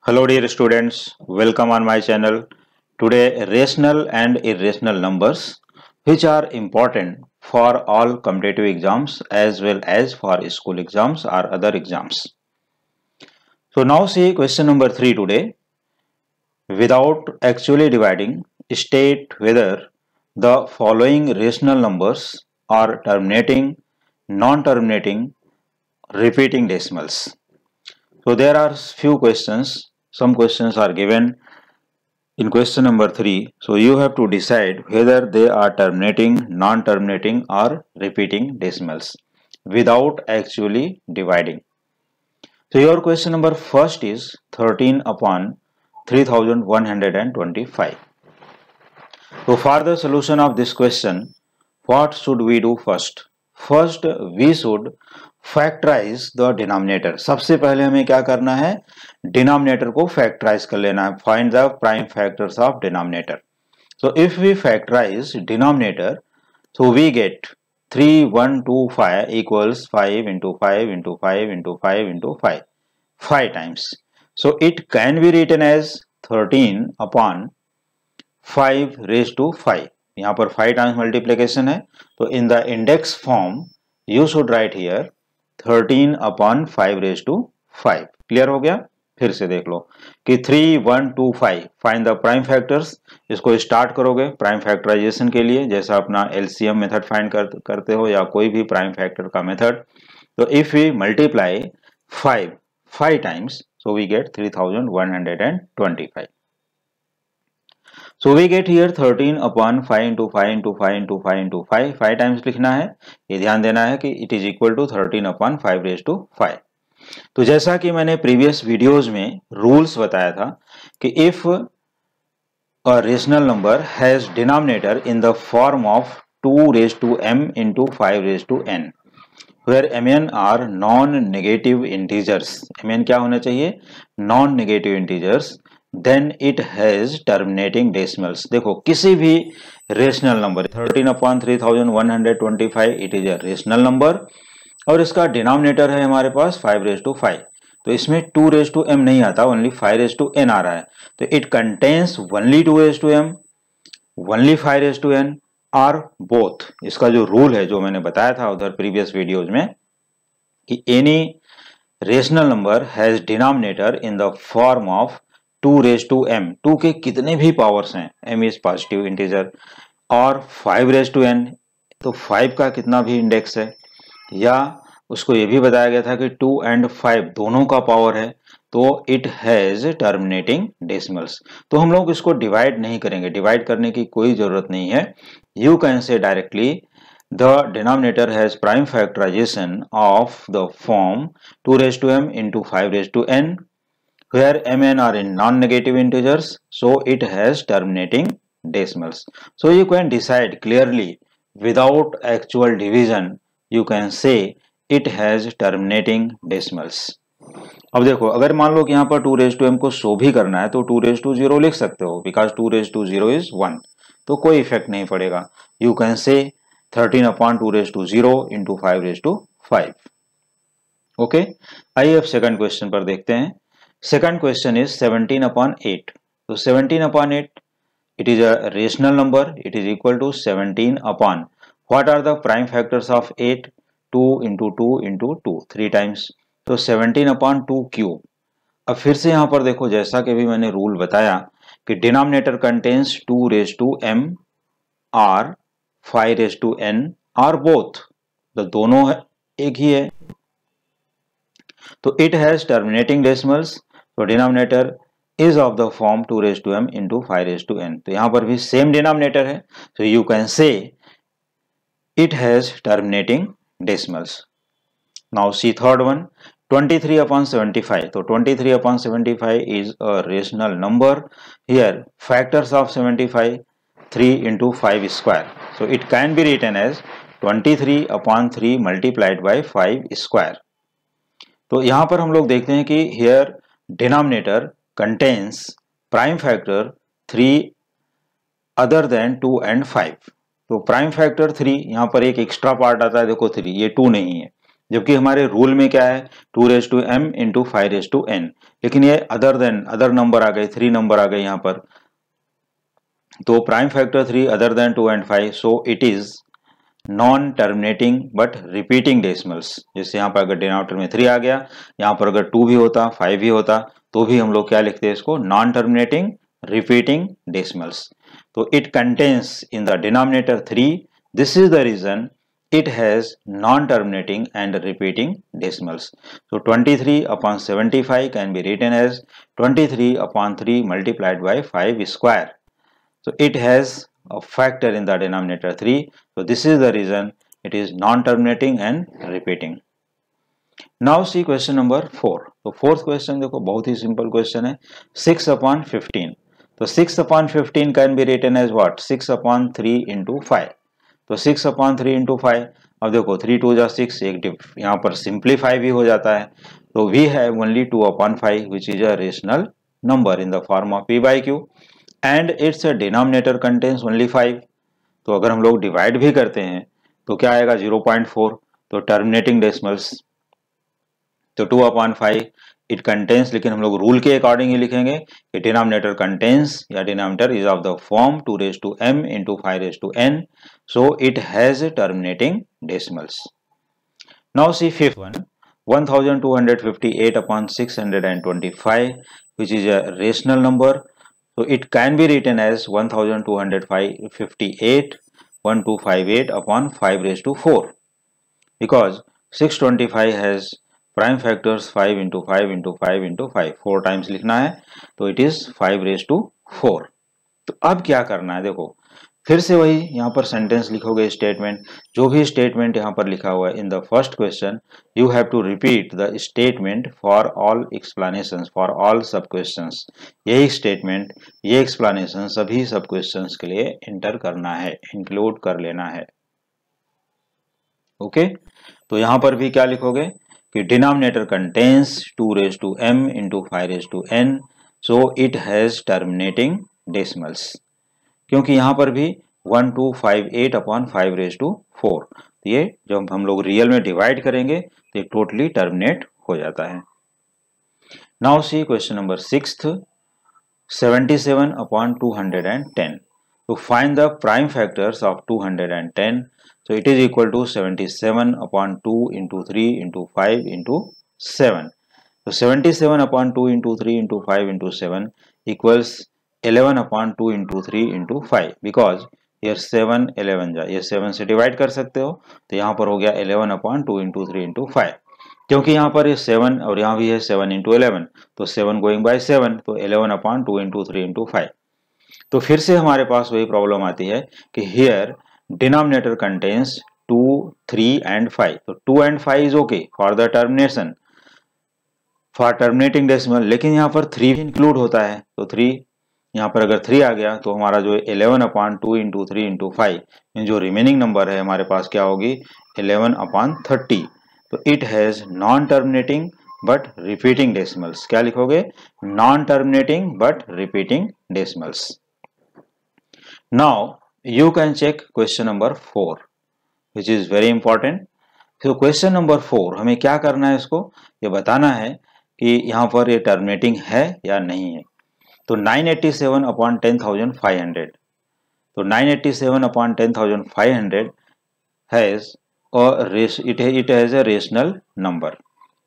Hello dear students, welcome on my channel. Today rational and irrational numbers which are important for all competitive exams as well as for school exams or other exams. So now see question number 3 today. Without actually dividing, state whether the following rational numbers are terminating, non-terminating, repeating decimals. So there are few questions. Some questions are given in question number 3. So you have to decide whether they are terminating, non-terminating or repeating decimals without actually dividing. So your question number first is 13 upon 3125. So for the solution of this question, what should we do first? First we should factorize the denominator. सबसे पहले हमें क्या करना है, denominator को factorise कर लेना है. Find the prime factors of denominator. So if we factorize denominator, so we get 3125 equals 5 into 5 into 5 into 5 into 5 times. So it can be written as 13 upon 5 raised to 5. यहाँ पर 5 times multiplication है, तो in the index form you should write here 13 upon 5 raised to 5. Clear हो गया. फिर से देख लो कि 3125 फाइंड द प्राइम फैक्टर्स. इसको स्टार्ट करोगे प्राइम फैक्टराइजेशन के लिए, जैसा अपना एलसीएम मेथड फाइंड करते हो या कोई भी प्राइम फैक्टर का मेथड. तो if we multiply 5 times, so we get 3125. So we get here 13 upon 5 into 5 into 5 into 5 into 5 times लिखना है. ये ध्यान देना है कि it is equal to 13 upon 5 raised to 5. तो जैसा कि मैंने प्रीवियस वीडियोस में रूल्स बताया था कि if a rational number has denominator in the form of 2 raised to m into 5 raised to n, where mn are non-negative integers. mn क्या होना चाहिए, non-negative integers. Then it has terminating decimals. देखो किसी भी rational number 13 upon 3125 it is a rational number और इसका denominator है हमारे पास 5 raised to 5. तो इसमें 2 raised to m नहीं आता, ओनली 5 raised to n आ रहा है. तो it contains only 2 raised to m, only 5 raised to n और बोथ. इसका जो रूल है जो मैंने बताया था उधर प्रीवियस वीडियोज में कि any rational number has denominator in the form of 2 raised to m. 2 के कितने भी पावर्स हैं, m इज पॉजिटिव इंटीजर, और 5 raised to n, तो 5 का कितना भी इंडेक्स है, या उसको ये भी बताया गया था कि 2 and 5 दोनों का पावर है, तो इट हैज टर्मिनेटिंग डेसिमल्स. तो हम लोग इसको डिवाइड नहीं करेंगे, डिवाइड करने की कोई जरूरत नहीं है. You can say directly the denominator has prime factorization of the form 2 raised to m into 5 raised to n, where mn are in non-negative integers, so it has terminating decimals. So you can decide clearly without actual division, you can say it has terminating decimals. अब देखो अगर मान लो कि यहाँ पर 2 raised to m को show भी करना है तो 2 raised to 0 लिख सकते हो, because 2 raised to 0 is 1, तो कोई इफेक्ट नहीं पड़ेगा. You can say 13 upon 2 raised to 0 into 5 raised to 5. Okay, आइए अब सेकंड क्वेश्चन पर देखते हैं. Second question is 17 upon 8. So 17 upon 8, it is a rational number. It is equal to 17 upon. What are the prime factors of 8? 2 into 2 into 2, 3 times. तो 17 upon 2 cube. अब फिर से यहाँ पर देखो जैसा कि भी मैंने रूल बताया कि denominator contains 2 raised to m और 5 raised to n और बोथ, तो दोनों एक ही है. तो इट हैज टर्मिनेटिंग डेसिमल्स. तो denominator is of the form 2 raised to m into 5 raised to n. तो यहां पर भी सेम डिनोमिनेटर है, so you can say it has terminating decimals. Now see third one, 23 upon 75. तो 23 upon 75 is a rational number. Here factors of 75 3 into 5 square. So it can be written as 23 upon 3 multiplied by 5 square. तो यहां पर हम लोग देखते हैं कि here denominator contains prime factor 3 other than 2 and 5. तो प्राइम फैक्टर 3 यहाँ पर एक एक्स्ट्रा पार्ट आता है, देखो 3, ये 2 नहीं है, जबकि हमारे रूल में क्या है 2 raise to m into 5 raise to n, लेकिन ये अदर नंबर आ गए, 3 नंबर आ गए यहाँ पर, तो prime factor 3 other than 2 and 5, so it is non terminating but repeating decimals. जैसे यहाँ पर अगर डिनोमिनेटर में 3 आ गया, यहाँ पर अगर 2 भी होता 5 भी होता तो भी हम लोग क्या लिखते हैं इसको, नॉन टर्मिनेटिंग रिपीटिंग डेसिमल्स। तो it contains in the denominator 3, this is the reason it has non-terminating and repeating decimals. So 23 upon 75 can be written as 23 upon 3 multiplied by 5 square. So it has a factor in the denominator 3. So this is the reason it is non-terminating and repeating. Now see question number 4. तो fourth question देखो बहुत ही simple question है, 6 upon 15. तो 6 upon 15 can be written as what? 6 upon 3 into 5. तो 6 upon 3 into 5, अब देखो 3 2 जा 6, एक यहाँ पर सिंप्लीफाई भी हो जाता है, तो we have only 2 upon 5 which is a rational number in the form of p by q and its denominator contains only 5। तो अगर हम लोग डिवाइड भी करते हैं तो क्या आएगा 0.4, तो टर्मिनेटिंग डेसिमल्स, तो 2 अपॉन 5 इट कंटेन्स, लेकिन हम लोग रूल के अकॉर्डिंग ही लिखेंगे कि डिनोमिनेटर कंटेन्स या denominator is of the form 2 raise to m into 5 raise to n, so it has terminating decimals. Now see fifth one, 1258 upon 625, which is a rational number, so it can be written as 1258 1258 upon 5 raised to 4, because 625 has prime factors 5 into 5 into 5 into 5, 4 times लिखना है, तो it is 5 raised to 4। तो अब क्या करना है, देखो फिर से वही यहाँ पर सेंटेंस लिखोगे, स्टेटमेंट, जो भी स्टेटमेंट यहाँ पर लिखा हुआ है in the first question, you have to repeat the statement for all explanations for all sub questions. यही स्टेटमेंट, ये एक्सप्लेनेशन सभी सब क्वेश्चंस के लिए इंटर करना है, इंक्लूड कर लेना है। ओके, तो यहाँ पर भी क्या लिखोगे कि denominator contains 2 raise to m into 5 raise to n, so it has terminating decimals, क्योंकि यहाँ पर भी 1258 अपॉन 5 रेज टू 4, तो ये जब हम लोग रियल में डिवाइड करेंगे तो ये टोटली टर्मिनेट हो जाता है। Now see question number 6th, 77 upon 210, तो find the prime factors of 210, so it is equal to 77 upon 2 into 3 into 5 into 7, so 77 upon 2 into 3 into 5 into 7 equals 11 upon 2 into 3 into 5, because here 7 11 जा, ये 7 से divide कर सकते हो, तो यहाँ पर हो गया 11 upon 2 into 3 into 5, क्योंकि यहाँ पर ये 7 और यहाँ भी है 7 into 11, तो 7 गोइंग बाय 7, तो 11 upon 2 into 3 into 5। तो फिर से हमारे पास वही प्रॉब्लम आती है कि हियर डिनोमिनेटर कंटेन्स 2 3 and 5, तो 2 and 5 is okay for the termination, for terminating decimal, लेकिन यहाँ पर 3 भी इंक्लूड होता है, तो 3 यहाँ पर अगर 3 आ गया तो हमारा जो 11 अपॉन 2 इंटू 3 इंटू 5, जो रिमेनिंग नंबर है हमारे पास क्या होगी 11 अपॉन 30, तो it has non terminating but repeating decimals. क्या लिखोगे, non terminating but repeating decimals. Now you can check question number 4 which is very important। तो क्वेश्चन नंबर 4 हमें क्या करना है, इसको ये बताना है कि यहाँ पर ये टर्मिनेटिंग है या नहीं है। तो 987 अपॉन 10,500, तो 987 upon 10,500 has it has a rational number.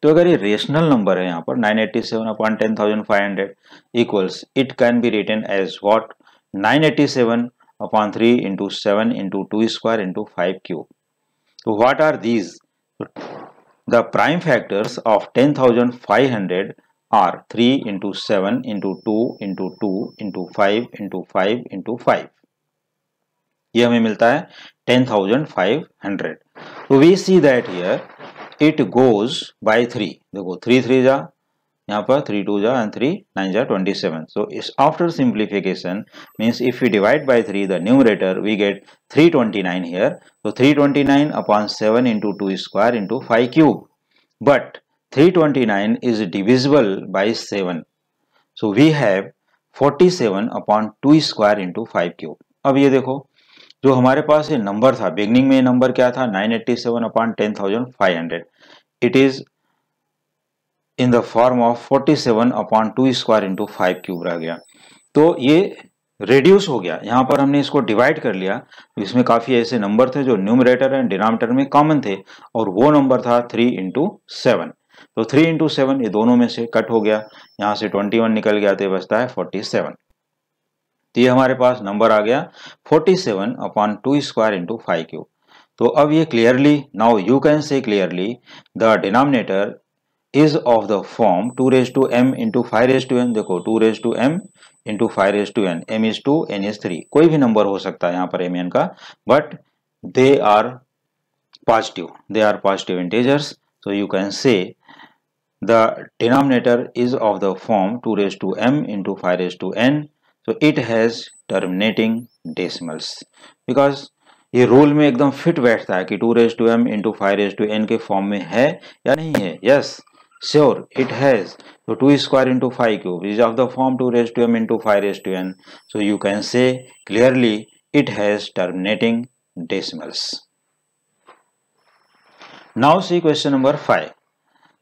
तो अगर ये रेशनल नंबर है यहाँ पर 987 upon 10,500 equals, it can be written as what, 987 upon 3 into 7 into 2 square into 5 cube. So what are these? The prime factors of 10,500 are 3 into 7 into 2 into 2 into 5 into 5 into 5. ये हमें मिलता है 10,500. So we see that here it goes by 3. देखो 3 3 जा, यहाँ पर 3 2 जा and 3 9 जा 27. So after simplification means if we divide by 3 the numerator we get 329 here. So 329 upon 7 into 2 square into 5 cube. But 329 is divisible by 7. So we have 47 upon 2 square into 5 cube. अब ये देखो जो हमारे पास ये number था, beginning में ये number क्या था, 987 upon 10,500, it is in the form of 47 upon 2 square into 5 cube रह गया। तो ये रेड्यूस हो गया, यहाँ पर हमने इसको डिवाइड कर लिया। इसमें काफी ऐसे नंबर थे जो न्यूमरेटर एंड डिनोमिनेटर में कॉमन थे, और वो नंबर था 3 इंटू 7। तो 3 इंटू 7 ये दोनों में से कट हो गया, यहाँ से 21 निकल गया, तो बचता है 47। तो ये हमारे पास नंबर आ गया 47 अपॉन 2 स्क्वायर इंटू 5 क्यूब। तो अब ये clearly, now you can say clearly the denominator is of the form 2 raise to m into 5 raise to n। देखो 2 raise to m into 5 raise to n, m is 2 n इज 3, कोई भी number हो सकता है यहाँ पर m n का, but they are positive integers. So you can say the denominator is of the form 2 raised to m into 5 raised to n, so it has terminating decimals, because ये rule में एकदम fit बैठता है कि 2 raised to m into 5 raised to n के form में है या नहीं है। Yes sure it has. तो 2 square into 5 cube is of the form 2 raised to m into 5 raised to n, so you can say clearly it has terminating decimals. Now see question number 5।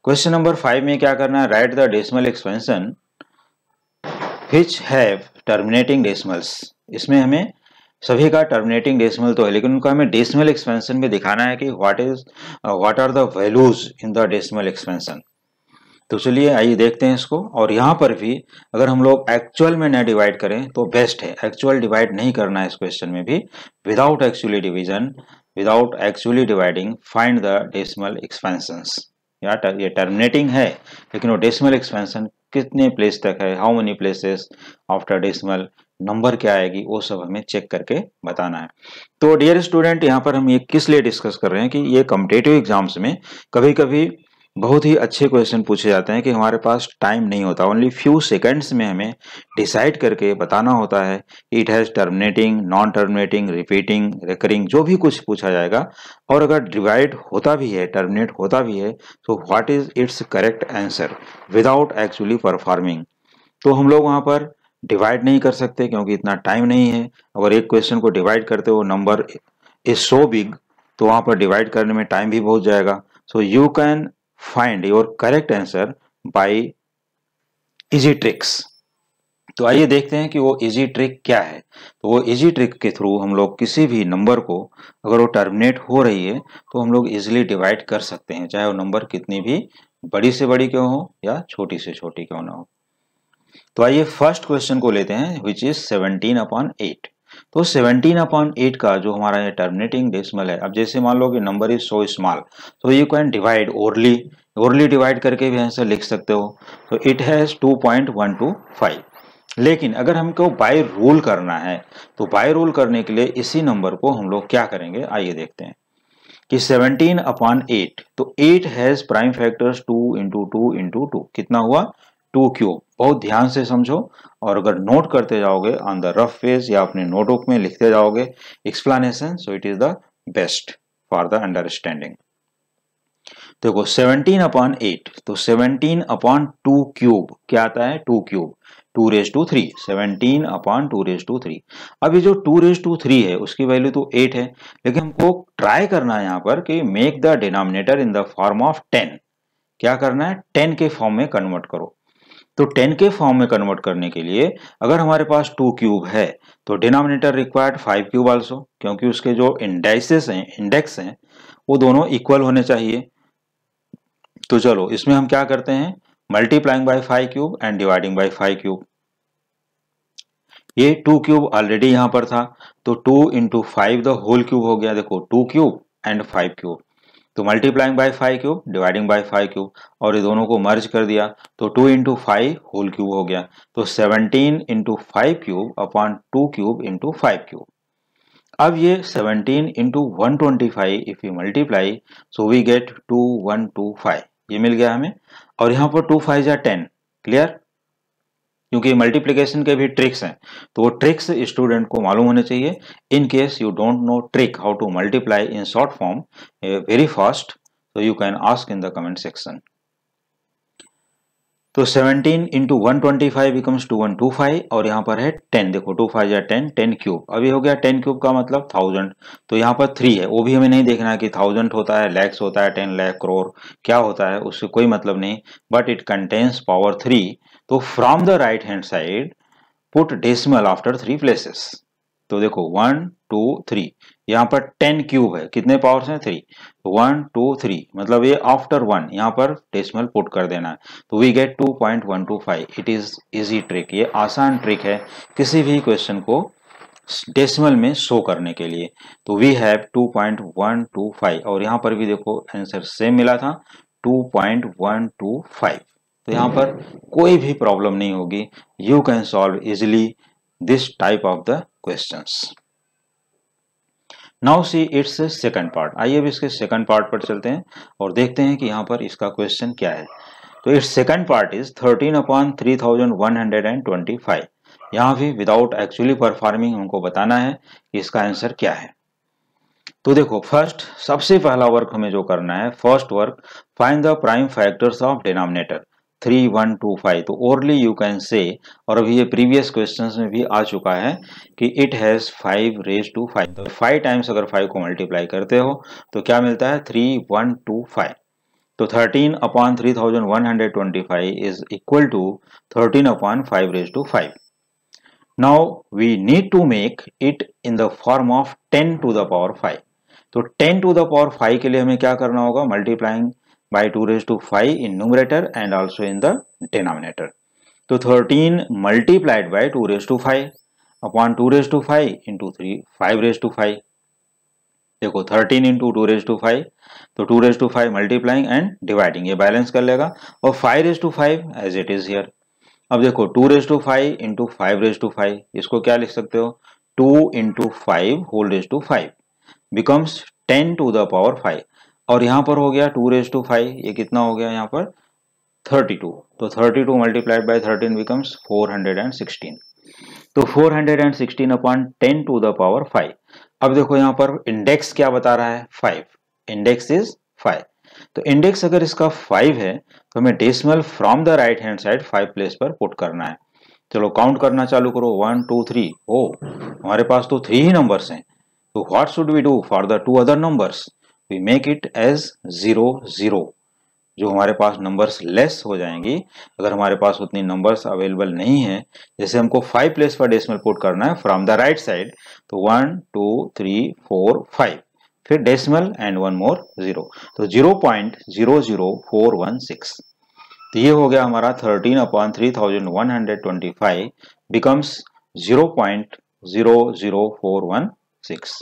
Question number 5 में क्या करना है, right the decimal expansion which have terminating decimals. इसमें हमें सभी का terminating decimal तो है, लेकिन उनको हमें डेसिमल एक्सपेंशन में दिखाना है कि what are the values in the decimal expansion. तो चलिए आइए देखते हैं इसको। और यहाँ पर भी अगर हम लोग एक्चुअल में न डिवाइड करें तो बेस्ट है, एक्चुअल डिवाइड नहीं करना है इस क्वेश्चन में भी। Without actually division, without actually dividing, find the decimal expansions. ये टर्मिनेटिंग है, लेकिन वो डेसिमल एक्सपेंशन कितने प्लेस तक है, how many places after decimal, number क्या आएगी, वो सब हमें चेक करके बताना है। तो डियर स्टूडेंट, यहाँ पर हम ये किस लिए डिस्कस कर रहे हैं कि ये कॉम्पिटिटिव एग्जाम्स में कभी कभी बहुत ही अच्छे क्वेश्चन पूछे जाते हैं कि हमारे पास टाइम नहीं होता, ओनली फ्यू सेकंड्स में हमें डिसाइड करके बताना होता है it has terminating, non terminating, repeating, recurring, जो भी कुछ पूछा जाएगा। और अगर डिवाइड होता भी है, टर्मिनेट होता भी है, तो what is it's correct answer without actually performing. तो हम लोग वहाँ पर डिवाइड नहीं कर सकते क्योंकि इतना टाइम नहीं है। अगर एक क्वेश्चन को डिवाइड करते हो नंबर इज सो बिग, तो वहाँ पर डिवाइड करने में टाइम भी बहुत जाएगा। सो you can find your correct answer by easy tricks. तो आइए देखते हैं कि वो इजी ट्रिक क्या है। तो वो इजी ट्रिक के थ्रू हम लोग किसी भी नंबर को, अगर वो टर्मिनेट हो रही है, तो हम लोग इजीली डिवाइड कर सकते हैं, चाहे वो नंबर कितनी भी बड़ी से बड़ी क्यों हो या छोटी से छोटी क्यों ना हो। तो आइए फर्स्ट क्वेश्चन को लेते हैं, विच इज 17/8। तो 17/8 का जो हमारा ये टर्मिनेटिंग डेसिमल है, अब जैसे मान लो कि नंबर इज सो स्मॉल, तो you can divide orally divide करके भी आंसर लिख सकते हो। तो इट हैज 2.125। लेकिन अगर हमको बाय रूल करना है, तो बाय रूल करने के लिए इसी नंबर को हम लोग क्या करेंगे, आइए देखते हैं कि 17/8, तो 8 has prime factors 2 into 2 into 2, कितना हुआ 2 क्यूब। बहुत ध्यान से समझो, और अगर नोट करते जाओगे ऑन द रफ पेज या अपने नोटबुक में लिखते जाओगे explanation, so it is the best for the understanding. देखो 17/8, तो 17/2 क्यूब क्या आता है, 2 cube, 2 raise to 3, 17/2 raise to 3। अब ये जो 2 रेज टू 3 है उसकी वैल्यू तो 8 है, लेकिन हमको ट्राई करना है यहाँ पर कि make the denominator in the form of 10। क्या करना है, 10 के फॉर्म में कन्वर्ट करो। तो 10 के फॉर्म में कन्वर्ट करने के लिए अगर हमारे पास 2 क्यूब है, तो डिनोमिनेटर रिक्वायर्ड 5 क्यूब आल्सो, क्योंकि उसके जो इंडेक्स हैं वो दोनों इक्वल होने चाहिए। तो चलो इसमें हम क्या करते हैं, multiplying by 5 cube and dividing by 5 cube. ये 2 क्यूब ऑलरेडी यहां पर था, तो 2 इंटू 5 द होल क्यूब हो गया। देखो 2 क्यूब एंड 5 क्यूब, तो multiplying bye 5 cube, dividing by 5 cube, और ये दोनों को मर्ज कर दिया, तो 2 इंटू 5 होल क्यूब हो गया। तो 17 into 5 cube upon 2 cube into 5 cube. अब ये 17 into 125 if you multiply, so we get 2125, ये मिल गया हमें। और यहाँ पर 2 5 जा 10, क्लियर, क्योंकि मल्टीप्लिकेशन के भी ट्रिक्स हैं, तो वो ट्रिक्स स्टूडेंट को मालूम होने चाहिए। In case you don't know trick how to multiply in short form very fast, so you can ask in the comment section. तो 17 इंटू 125 बिकम्स 2125 और यहाँ पर है 10। देखो 2 5 या 10, 10 क्यूब। अभी हो गया 10 क्यूब का मतलब 1000। तो यहाँ पर 3 है, वो भी हमें नहीं देखना है कि 1000 होता है, लैक्स होता है, 10 लाख, करोड़ क्या होता है, उससे कोई मतलब नहीं, बट इट कंटेन्स पावर 3। तो from the right hand side put decimal after 3 places. तो देखो 1 2 3, यहाँ पर 10 क्यूब है, कितने पावर्स हैं 3, 1 2 3, मतलब ये आफ्टर 1 यहाँ पर डेसिमल पुट कर देना है। तो we get 2.125। It is easy trick, ये आसान ट्रिक है किसी भी क्वेश्चन को डेसिमल में शो करने के लिए। तो वी हैव 2.125 और यहाँ पर भी देखो आंसर सेम मिला था 2.125। तो यहाँ पर कोई भी प्रॉब्लम नहीं होगी, you can solve easily this type of the questions. Now see it's second part. आइए अब इसके सेकंड पार्ट पर चलते हैं और देखते हैं कि यहाँ पर इसका क्वेश्चन क्या है। तो इट्स सेकंड पार्ट इज 13/3125। यहाँ भी विदाउट एक्चुअली परफॉर्मिंग हमको बताना है कि इसका आंसर क्या है। तो देखो फर्स्ट सबसे पहला वर्क हमें जो करना है, first work, find the prime factors of denominator 3125। तो ओरली यू कैन से, और अभी ये प्रीवियस क्वेश्चंस में भी आ चुका है कि इट हैज 5⁵5। तो 5 टाइम्स अगर 5 को मल्टीप्लाई करते हो तो क्या मिलता है 3125। तो 13/3125 is equal to 13/5⁵5। Now we need to make it in the form of 10 to the power 5। तो 10 टू द पावर 5 के लिए हमें क्या करना होगा, multiplying by 2⁵5 in numerator and also in the denominator. तो 13 multiplied by 2⁵5 upon 2⁵5 into 5⁵5। देखो 13 into 2⁵5, तो 2⁵5 मल्टीप्लाइंग एंड डिवाइडिंग, ये बैलेंस कर लेगा, और 5⁵5 एज इट इज हियर। अब देखो 2⁵5 into 5⁵5, इसको क्या लिख सकते हो, 2 into 5 becomes 10 to the power 5। और यहाँ पर हो गया 2⁵5, ये कितना हो गया यहाँ पर 32। तो 32 मल्टीप्लाइड बाय 13 बिकम्स 416। तो 416 अपॉन 10 टू द पावर 5। अब देखो यहाँ पर इंडेक्स क्या बता रहा है, 5, इंडेक्स इज 5। तो इंडेक्स अगर इसका 5 है तो हमें decimal from the right hand side 5 place पर पुट करना है। चलो काउंट करना चालू करो, 1 2 3। ओ हमारे पास तो 3 ही नंबर्स हैं, तो what should we do for the 2 other numbers, we make it as 0 0। जो हमारे पास नंबर्स लेस हो जाएंगी, अगर हमारे पास उतनी नंबर्स अवेलेबल नहीं है, जैसे हमको 5 प्लेस पर डेसिमल पुट करना है फ्रॉम द राइट साइड, तो 1 2 3 4 5, फिर डेसिमल एंड वन मोर 0, तो 0.00416। तो ये हो गया हमारा 13/3125 बिकम्स 0.00416।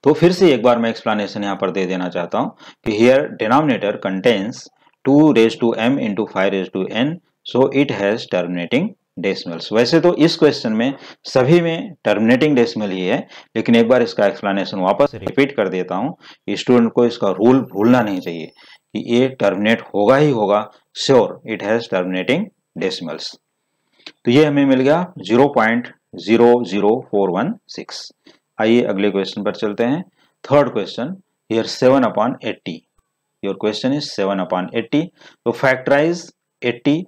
तो फिर से एक बार मैं एक्सप्लेनेशन यहाँ पर दे देना चाहता हूँ कि here denominator contains 2⁻m into 5⁻n, so it has terminating decimals. वैसे तो इस क्वेश्चन में सभी में टर्मिनेटिंग डेसिमल ही है, लेकिन एक बार इसका एक्सप्लेनेशन वापस रिपीट कर देता हूँ, स्टूडेंट को इसका रूल भूलना नहीं चाहिए कि ये टर्मिनेट होगा ही होगा, sure it has terminating decimals. तो ये हमें मिल गया 0.00416। आइए अगले क्वेश्चन पर चलते हैं। Third question, here 7/80। Your question is 7/80। तो factorise 80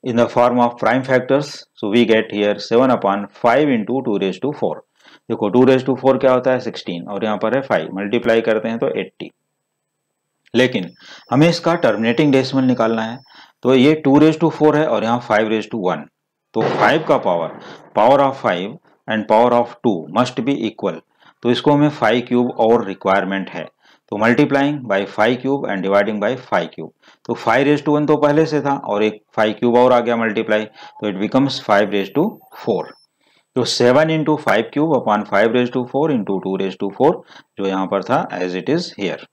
in the form of prime factors, so we get here 7/5 into 2⁴। देखो 2⁴ क्या होता है 16, और यहाँ पर है 5, मल्टीप्लाई करते हैं तो 80। लेकिन हमें इसका टर्मिनेटिंग डेसिमल निकालना है, तो ये 2⁴ है और यहाँ 5⁻1। तो 5 का power of 5 and power of 2 must be equal, तो इसको हमें 5 क्यूब और रिक्वायरमेंट है, तो multiplying bye 5 cube and dividing by 5 cube. तो 5⁻1 तो पहले से था और एक 5 क्यूब और आ गया मल्टीप्लाई, तो इट बिकम्स 5⁻4। तो 7 इंटू 5 क्यूब अपॉन 5⁻4 इंटू 2⁻4 जो यहाँ पर था as it is here.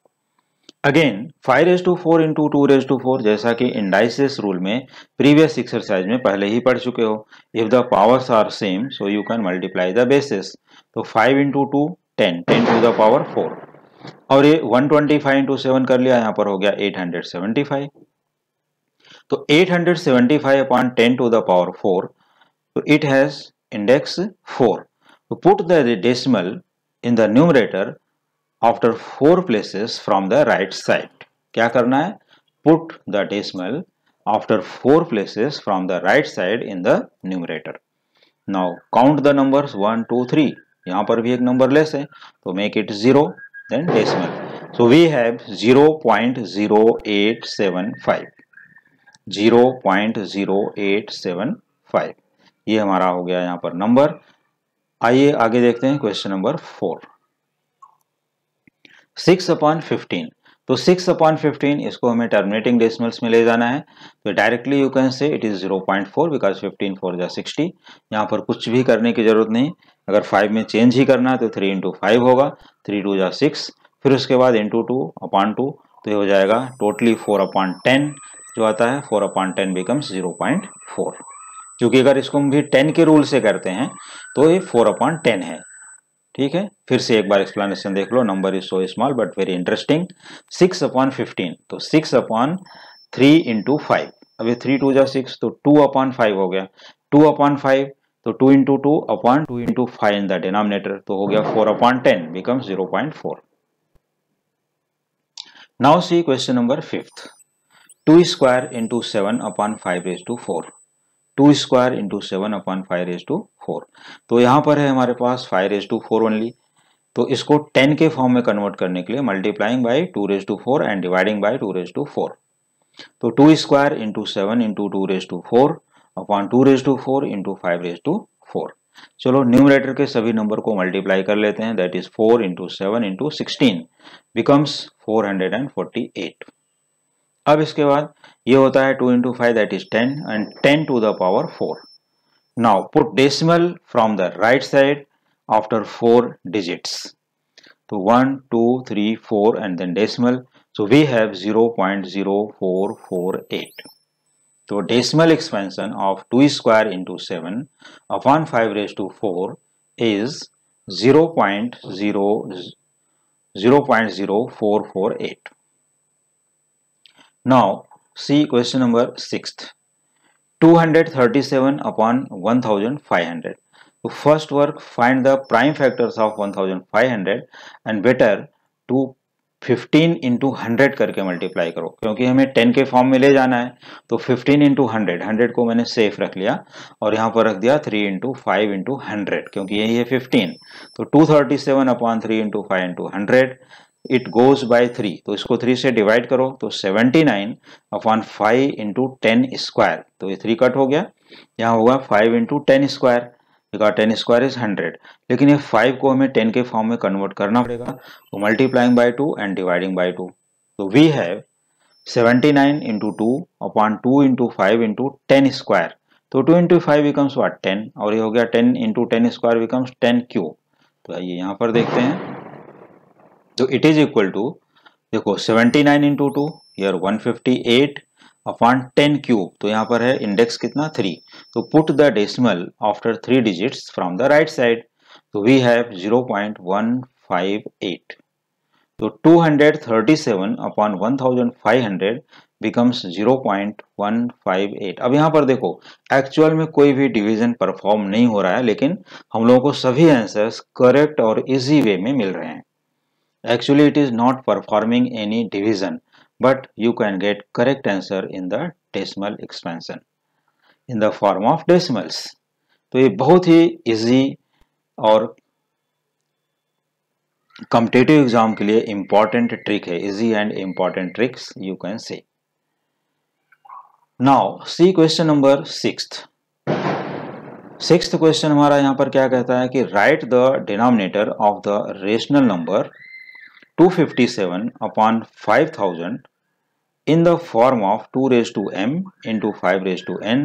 Again 5⁻4 into 2⁻4, जैसा कि इंडाइसिस रूल में प्रीवियस एक्सरसाइज में पहले ही पढ़ चुके हो, if the powers are same so you can multiply the bases. तो 5 इंटू 2 10, 10 टू द पावर 4, और ये 125 इंटू 7 कर लिया, यहाँ पर हो गया 875। तो 875 अपॉन 10 टू द पावर 4, तो इट हैज इंडेक्स 4। तो put the decimal in the numerator after 4 places from the right side. क्या करना है, put the decimal after 4 places from the right side in the numerator. Now count the numbers 1, 2, 3. यहाँ पर भी एक number less है तो make it 0, then decimal. So we have 0.0875. 0.0875 ये हमारा हो गया यहाँ पर नंबर। आइए आगे देखते हैं क्वेश्चन नंबर 4। 6/15, तो 6/15 इसको हमें टर्मिनेटिंग डेसिमल्स में ले जाना है, तो डायरेक्टली यू कैन से इट इज 0.4 बिकॉज 15 4 जा 60। यहाँ पर कुछ भी करने की जरूरत नहीं, अगर 5 में चेंज ही करना है तो 3 × 5 होगा, 3 2 जा 6, फिर उसके बाद इंटू 2/2, तो ये हो जाएगा टोटली 4/10 जो आता है, 4/10 बिकम्स 0.4। क्योंकि अगर इसको हम भी 10 के रूल से करते हैं तो ये 4/10 है। ठीक है, फिर से एक बार एक्सप्लेनेशन देख लो, number is so small but very interesting. 6/15, तो 6/3 × 5, अब ये 3 2 जा 6 तो 2/5 हो गया, 2/5 तो 2 × 2/2 × 5 इन द डिनोमिनेटर, तो हो गया 4/10 becomes 0.4। Now see question number 5th। 2 square into 7/5⁴, 2 square into 7/5⁴, तो यहाँ पर है हमारे पास 5⁴ ओनली, तो इसको 10 के फॉर्म में कन्वर्ट करने के लिए multiplying by 2⁴ and dividing by 2⁴, तो 2 square into 7 into 2⁴ upon 2⁴ into 5⁴। चलो न्यूमरेटर के सभी नंबर को मल्टीप्लाई कर लेते हैं, that is 4 into 7 into 16 becomes 448। अब इसके बाद ये होता है 2 × 5 that is 10 and 10 to the power 4। Now put decimal from the right side after 4 digits, तो 1 2 3 4 and then decimal, so we have 0.0448। तो decimal expansion of 2 square into 7/5⁴ is 0.0448। Now see question number 6th। 237/1500, तो first work find the prime factors of 1500 and better to 15 × 100 करके multiply करो, क्योंकि हमें 10 के form में ले जाना है, तो 15 × 100, 100 को मैंने सेफ रख लिया और यहाँ पर रख दिया 3 × 5 × 100, क्योंकि यही है 15, तो 237/3 × 5 × 100 इट गोज बाय 3, तो इसको 3 से डिवाइड करो, तो 79/5 × 10 स्क्वायर, तो ये 3 कट हो गया, यहाँ होगा 5 × 10 स्क्वायर, बिकॉज 10 स्क्वायर इज 100, लेकिन ये 5 को हमें 10 के फॉर्म में कन्वर्ट करना पड़ेगा, तो multiplying by 2 and dividing by 2, तो वी हैव 79 × 2/2 × 5 × 10 स्क्वायर, तो 2 × 5 बिकम्स व्हाट 10, और ये हो गया 10 × 10 स्क्वायर बिकम्स 10^3। तो आइए यहाँ पर देखते हैं, तो इट इज इक्वल टू, देखो 79 × 2 हियर 158/10^3, तो यहाँ पर है इंडेक्स कितना 3, तो put the decimal after 3 digits from the right side, तो वी हैव 0.158, तो 237/1500 बिकम्स 0.158। अब यहाँ पर देखो एक्चुअल में कोई भी डिवीजन परफॉर्म नहीं हो रहा है, लेकिन हम लोगों को सभी आंसर्स करेक्ट और इजी वे में मिल रहे हैं। Actually, it is not performing any division, but you can get correct answer in the decimal expansion in the form of decimals. तो ये बहुत ही easy और competitive एग्जाम के लिए important trick है, easy and important tricks you can say. Now see question number 6th। 6th question हमारा यहाँ पर क्या कहता है कि write the denominator of the rational number 257/5000 in the form of 2⁻m × 5⁻n,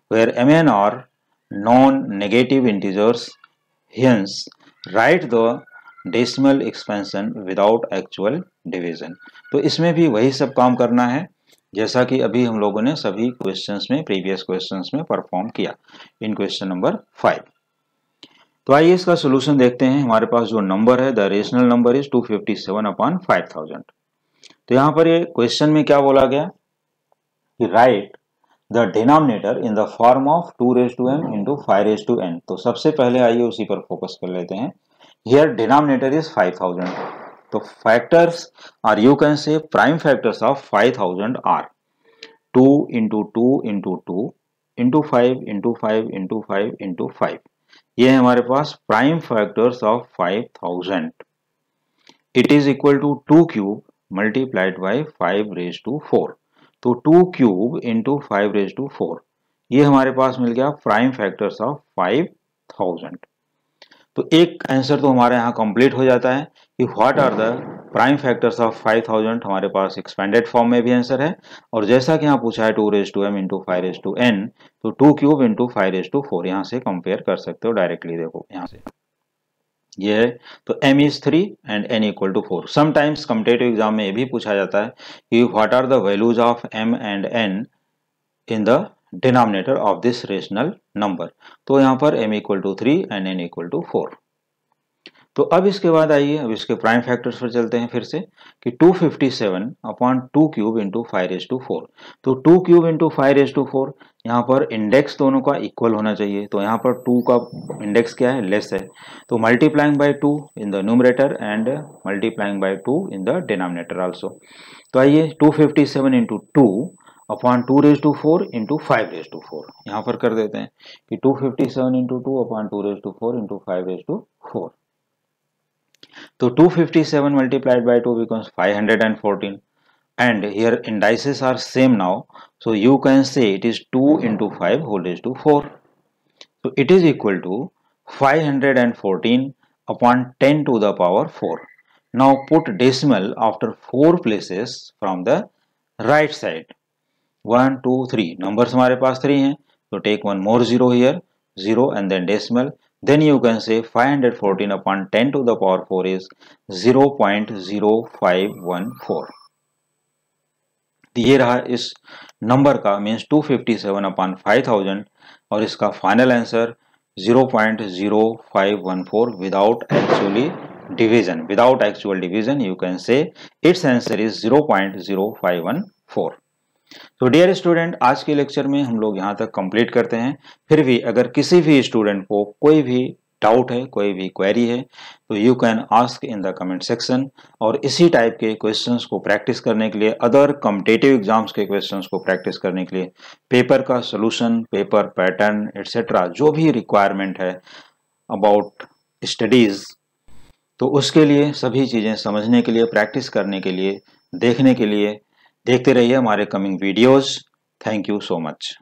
where mn are non-negative integers. Hence, write the decimal expansion without actual division. तो इसमें भी वही सब काम करना है जैसा कि अभी हम लोगों ने सभी क्वेश्चंस में, प्रीवियस क्वेश्चंस में परफॉर्म किया इन क्वेश्चन नंबर 5। तो आइए इसका सोल्यूशन देखते हैं। हमारे पास जो नंबर है, द रेशनल नंबर इज 257/5000। तो यहाँ पर ये क्वेश्चन में क्या बोला गया कि right the denominator in the form of 2⁻m × 5⁻n। तो सबसे पहले आइए उसी पर फोकस कर लेते हैं। हियर डिनोमिनेटर इज 5000, तो फैक्टर्स और you can say prime factors of 5000 are 2 into 2 into 2 into 5 into 5 into 5 into 5। ये है हमारे पास prime factors of 5000। It is equal to 2 cube multiplied by 5 raise to 4। तो 2 क्यूब इंटू 5 रेज टू 4, ये हमारे पास मिल गया प्राइम फैक्टर्स ऑफ 5000। तो एक आंसर तो हमारे यहाँ कंप्लीट हो जाता है कि what are the prime factors of 5000। हमारे पास एक्सपेंडेड फॉर्म में भी आंसर है, और जैसा कि यहाँ पूछा है 2 raise to m into 5 raise to n, तो 2 क्यूब इंटू 5 रेज टू 4 यहाँ से कंपेयर कर सकते हो डायरेक्टली। देखो यहाँ से ये है, तो m is 3 and n equal to 4। Sometimes competitive exam में ये भी पूछा जाता है कि what are the values of m and n in the denominator of this rational number. तो यहाँ पर m equal to 3 and n equal to 4। तो अब इसके बाद आइए, अब इसके प्राइम फैक्टर्स पर चलते हैं फिर से कि 257 upon 2 cube into 5 raise to 4। तो 2 क्यूब इंटू 5 रेज टू 4, यहाँ पर इंडेक्स दोनों का इक्वल होना चाहिए। तो यहाँ पर 2 का इंडेक्स क्या है, लेस है, तो multiplying by 2 in the numerator and multiplying by 2 in the denominator also. तो आइए 257 into 2 upon 2 raise to 4 into 5 raise to 4 यहाँ पर कर देते हैं कि 257 into 2 upon 2 raise to 4 into 5 raise to 4। So 257 multiplied by 2 becomes 514, and here indices are same now, so you can say it is 2 into 5 whole raised to 4. So it is equal to 514 upon 10 to the power 4. Now put decimal after 4 places from the right side. 1 2 3 numbers हमारे पास 3 हैं, so take one more 0 here, 0 and then decimal. Then you can say 514 upon 10 to the power 4 is 0.0514। ये रहा इस number का means 257 upon 5000, और इसका final answer 0.0514 without actually division. Without actual division you can से it's answer is 0.0514। तो dear student, आज के लेक्चर में हम लोग यहाँ तक कंप्लीट करते हैं। फिर भी अगर किसी भी स्टूडेंट को कोई भी डाउट है, कोई भी क्वेरी है, तो you can ask in the comment section. और इसी टाइप के क्वेश्चंस को प्रैक्टिस करने के लिए, अदर कॉम्पिटिटिव एग्जाम्स के क्वेश्चंस को प्रैक्टिस करने के लिए, पेपर का सोल्यूशन, पेपर पैटर्न एटसेट्रा जो भी रिक्वायरमेंट है अबाउट स्टडीज, तो उसके लिए सभी चीज़ें समझने के लिए, प्रैक्टिस करने के लिए, देखने के लिए देखते रहिए हमारे coming videos. Thank you so much.